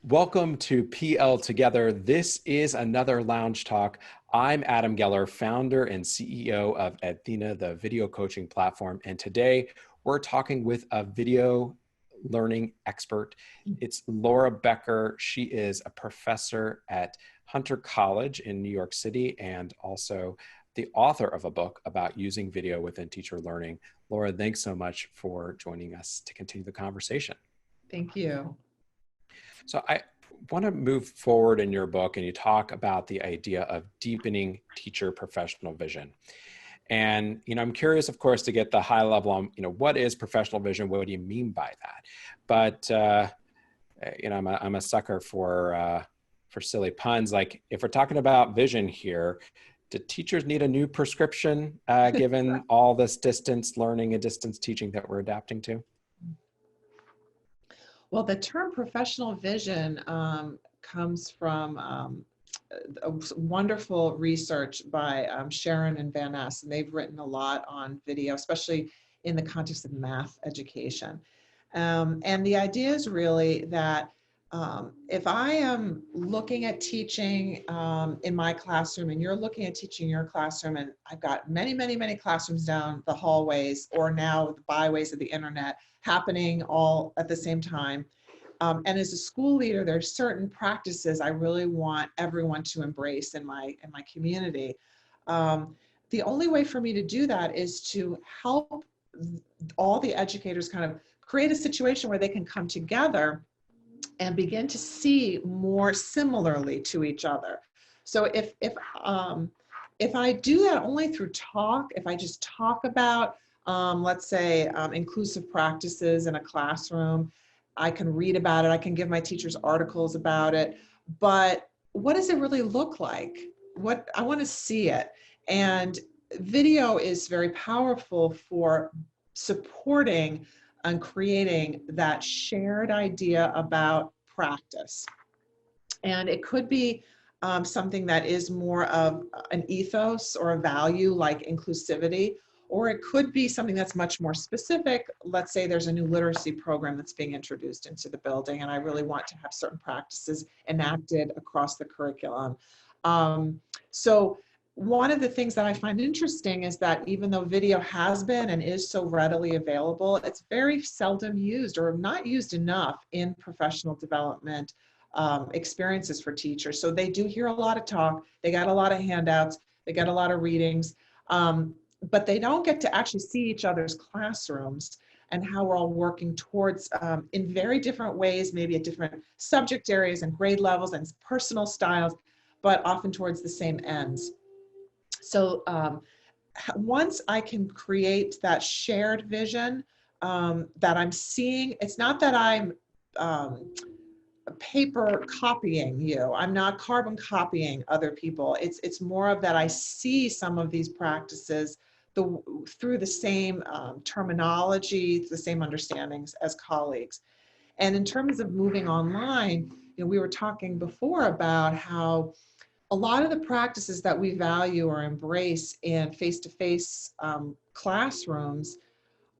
Welcome to PL Together. This is another Lounge Talk. I'm Adam Geller, founder and CEO of Athena, the video coaching platform. And today we're talking with a video learning expert. It's Laura Baecher. She is a professor at Hunter College in New York City and also the author of a book about using video within teacher learning. Laura, thanks so much for joining us to continue the conversation. Thank you. So I want to move forward in your book, and you talk about the idea of deepening teacher professional vision. And, I'm curious, of course, to get the high level on, what is professional vision? What do you mean by that? But, I'm a sucker for silly puns. Like, if we're talking about vision here, do teachers need a new prescription given all this distance learning and distance teaching that we're adapting to? Well, the term professional vision comes from wonderful research by Sharon and Van Ness, and they've written a lot on video, especially in the context of math education. And the idea is really that if I am looking at teaching in my classroom and you're looking at teaching your classroom, and I've got many, many, many classrooms down the hallways or now the byways of the internet happening all at the same time. And as a school leader, there's certain practices I really want everyone to embrace in my community. The only way for me to do that is to help all the educators kind of create a situation where they can come together and begin to see more similarly to each other. So if I do that only through talk, if I just talk about, let's say, inclusive practices in a classroom, I can read about it, I can give my teachers articles about it, but what does it really look like? I want to see it. And video is very powerful for supporting and creating that shared idea about practice. And it could be something that is more of an ethos or a value like inclusivity, or it could be something that's much more specific. Let's say there's a new literacy program that's being introduced into the building, and I really want to have certain practices enacted across the curriculum. So one of the things that I find interesting is that even though video has been and is so readily available, it's very seldom used or not used enough in professional development experiences for teachers. So they do hear a lot of talk, they got a lot of handouts, they got a lot of readings, but they don't get to actually see each other's classrooms and how we're all working towards, in very different ways, maybe at different subject areas and grade levels and personal styles, but often towards the same ends. So once I can create that shared vision that I'm seeing, it's not that I'm paper copying you. I'm not carbon copying other people. It's more of that I see some of these practices through the same terminology, the same understandings as colleagues. And in terms of moving online, we were talking before about how a lot of the practices that we value or embrace in face-to-face classrooms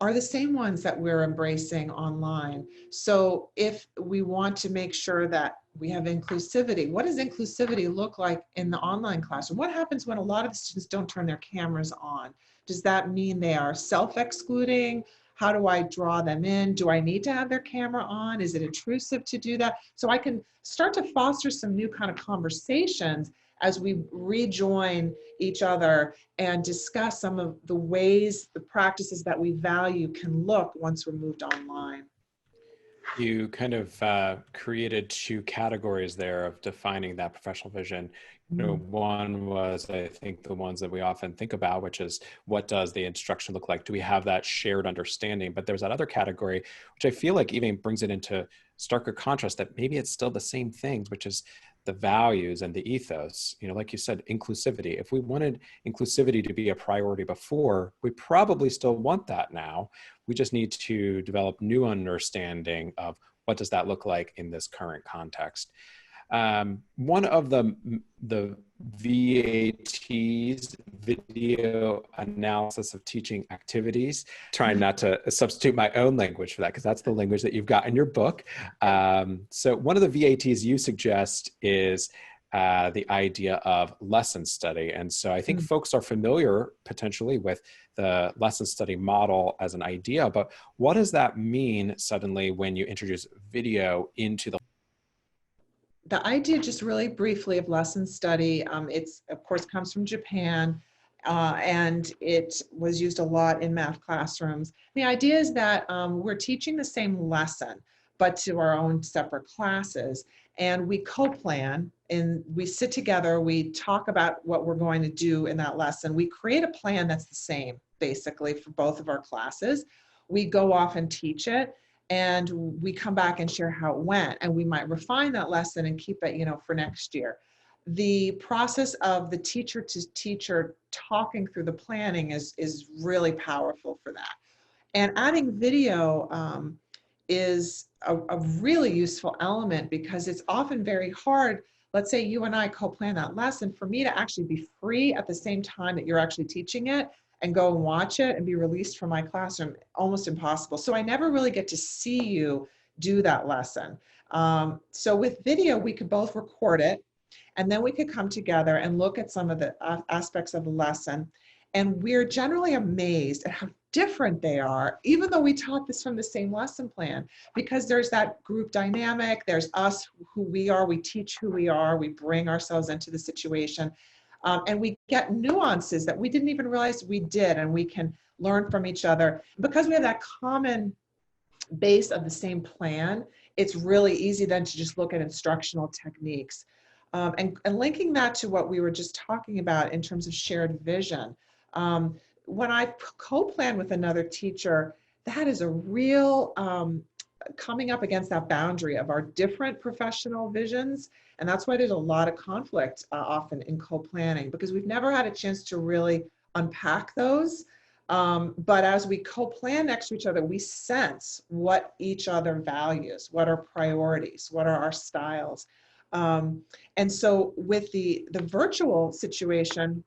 are the same ones that we're embracing online. So if we want to make sure that we have inclusivity, what does inclusivity look like in the online classroom? What happens when a lot of the students don't turn their cameras on? Does that mean they are self-excluding? How do I draw them in? Do I need to have their camera on? Is it intrusive to do that? So I can start to foster some new kind of conversations as we rejoin each other and discuss some of the ways, the practices that we value can look once we're moved online. You kind of created two categories there of defining that professional vision. One was, I think, the ones that we often think about, which is what does the instruction look like? Do we have that shared understanding? But there's that other category, which I feel like even brings it into starker contrast that maybe it's still the same things, which is the values and the ethos. Like you said, inclusivity. If we wanted inclusivity to be a priority before, we probably still want that now. We just need to develop new understanding of what does that look like in this current context. One of the VATs, video analysis of teaching activities, trying not to substitute my own language for that, because that's the language that you've got in your book. So one of the VATs you suggest is the idea of lesson study. And so I think folks are familiar potentially with the lesson study model as an idea, but what does that mean suddenly when you introduce video into the idea, just really briefly, of lesson study, it's of course comes from Japan, and it was used a lot in math classrooms. The idea is that we're teaching the same lesson, but to our own separate classes, and we co-plan, and we sit together, we talk about what we're going to do in that lesson. We create a plan that's the same, basically, for both of our classes. We go off and teach it, and we come back and share how it went, and we might refine that lesson and keep it, for next year. The process of the teacher to teacher talking through the planning is really powerful for that. And adding video is a really useful element, because it's often very hard. Let's say you and I co-plan that lesson, for me to actually be free at the same time that you're actually teaching it and go and watch it and be released from my classroom, almost impossible. So I never really get to see you do that lesson. So with video, we could both record it, and then we could come together and look at some of the aspects of the lesson. And we're generally amazed at how different they are, even though we taught this from the same lesson plan, because there's that group dynamic, there's us, who we are, we teach who we are, we bring ourselves into the situation. And we get nuances that we didn't even realize we did, and we can learn from each other. Because we have that common base of the same plan, it's really easy then to just look at instructional techniques. And linking that to what we were just talking about in terms of shared vision. When I co-plan with another teacher, that is a real coming up against that boundary of our different professional visions. And that's why there's a lot of conflict often in co-planning, because we've never had a chance to really unpack those. But as we co-plan next to each other, we sense what each other values, what are priorities, what are our styles. And so with the virtual situation,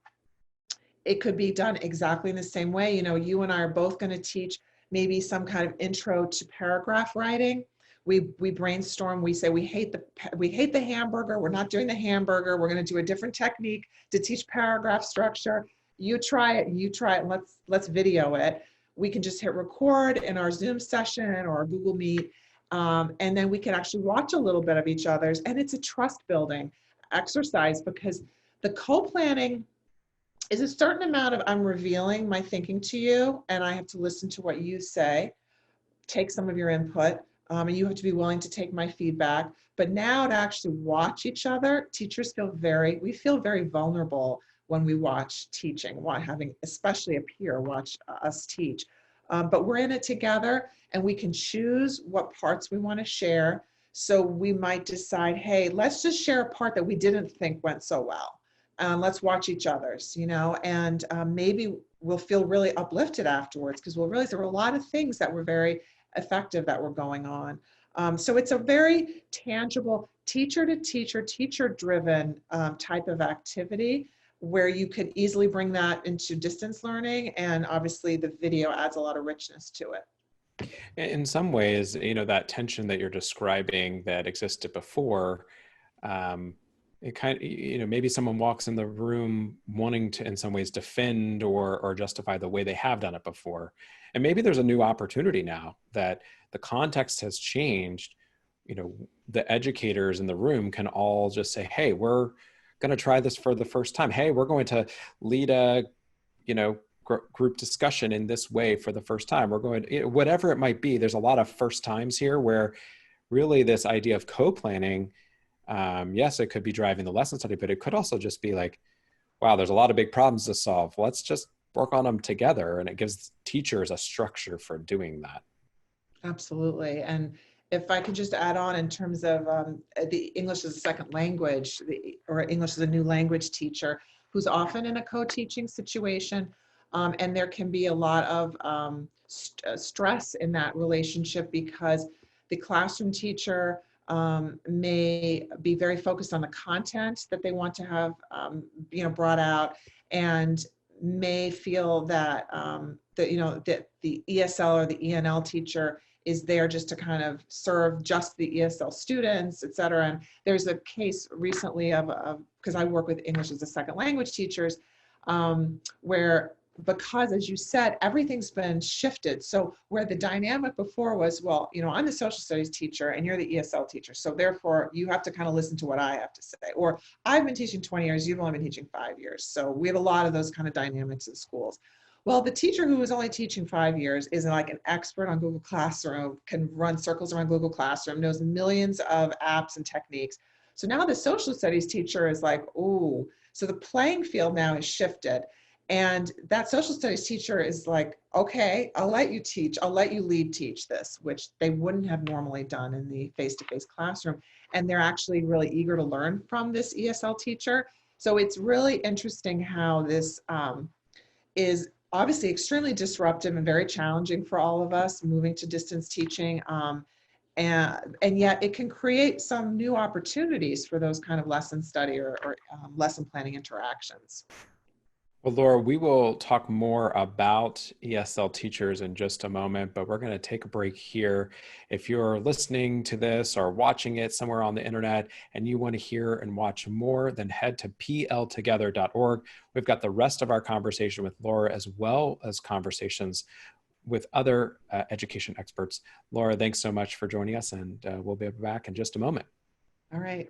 it could be done exactly in the same way. You and I are both going to teach maybe some kind of intro to paragraph writing. We brainstorm, we say we hate the hamburger, we're not doing the hamburger, we're going to do a different technique to teach paragraph structure. You try it, and let's video it. We can just hit record in our Zoom session or our Google Meet, and then we can actually watch a little bit of each other's, and it's a trust building exercise, because the co-planning is a certain amount of, I'm revealing my thinking to you, and I have to listen to what you say, take some of your input, and you have to be willing to take my feedback. But now to actually watch each other, teachers feel very vulnerable when we watch teaching, having especially a peer watch us teach. But we're in it together, and we can choose what parts we want to share. So we might decide, hey, let's just share a part that we didn't think went so well. Let's watch each other's, and maybe we'll feel really uplifted afterwards, because we'll realize there were a lot of things that were very effective that were going on. So it's a very tangible teacher to teacher, teacher-driven type of activity, where you could easily bring that into distance learning, and obviously the video adds a lot of richness to it. In some ways, that tension that you're describing that existed before, it kind of, maybe someone walks in the room wanting to, in some ways, defend or justify the way they have done it before. And maybe there's a new opportunity now that the context has changed. The educators in the room can all just say, hey, we're going to try this for the first time. Hey, we're going to lead a, group discussion in this way for the first time. We're going, whatever it might be. There's a lot of first times here where really this idea of co-planning, yes, it could be driving the lesson study, but it could also just be like, wow, there's a lot of big problems to solve. Let's just work on them together. And it gives teachers a structure for doing that. Absolutely. And if I could just add on in terms of the English as a second language, or English as a new language teacher, who's often in a co-teaching situation, and there can be a lot of stress in that relationship, because the classroom teacher may be very focused on the content that they want to have, brought out, and may feel that, that the ESL or the ENL teacher is there just to kind of serve just the ESL students, et cetera. And there's a case recently because I work with English as a second language teachers, where, because as you said, everything's been shifted. So where the dynamic before was, well, I'm the social studies teacher and you're the ESL teacher, so therefore you have to kind of listen to what I have to say. Or I've been teaching 20 years, you've only been teaching 5 years. So we have a lot of those kind of dynamics in schools. Well, the teacher who was only teaching 5 years is like an expert on Google Classroom, can run circles around Google Classroom, knows millions of apps and techniques. So now the social studies teacher is like, oh, so the playing field now has shifted. And that social studies teacher is like, okay, I'll let you teach, I'll let you lead teach this, which they wouldn't have normally done in the face-to-face classroom. And they're actually really eager to learn from this ESL teacher. So it's really interesting how this is obviously extremely disruptive and very challenging for all of us moving to distance teaching. And yet it can create some new opportunities for those kind of lesson study or lesson planning interactions. Well, Laura, we will talk more about ESL teachers in just a moment, but we're going to take a break here. If you're listening to this or watching it somewhere on the internet and you want to hear and watch more, then head to pltogether.org. We've got the rest of our conversation with Laura, as well as conversations with other education experts. Laura, thanks so much for joining us, and we'll be back in just a moment. All right.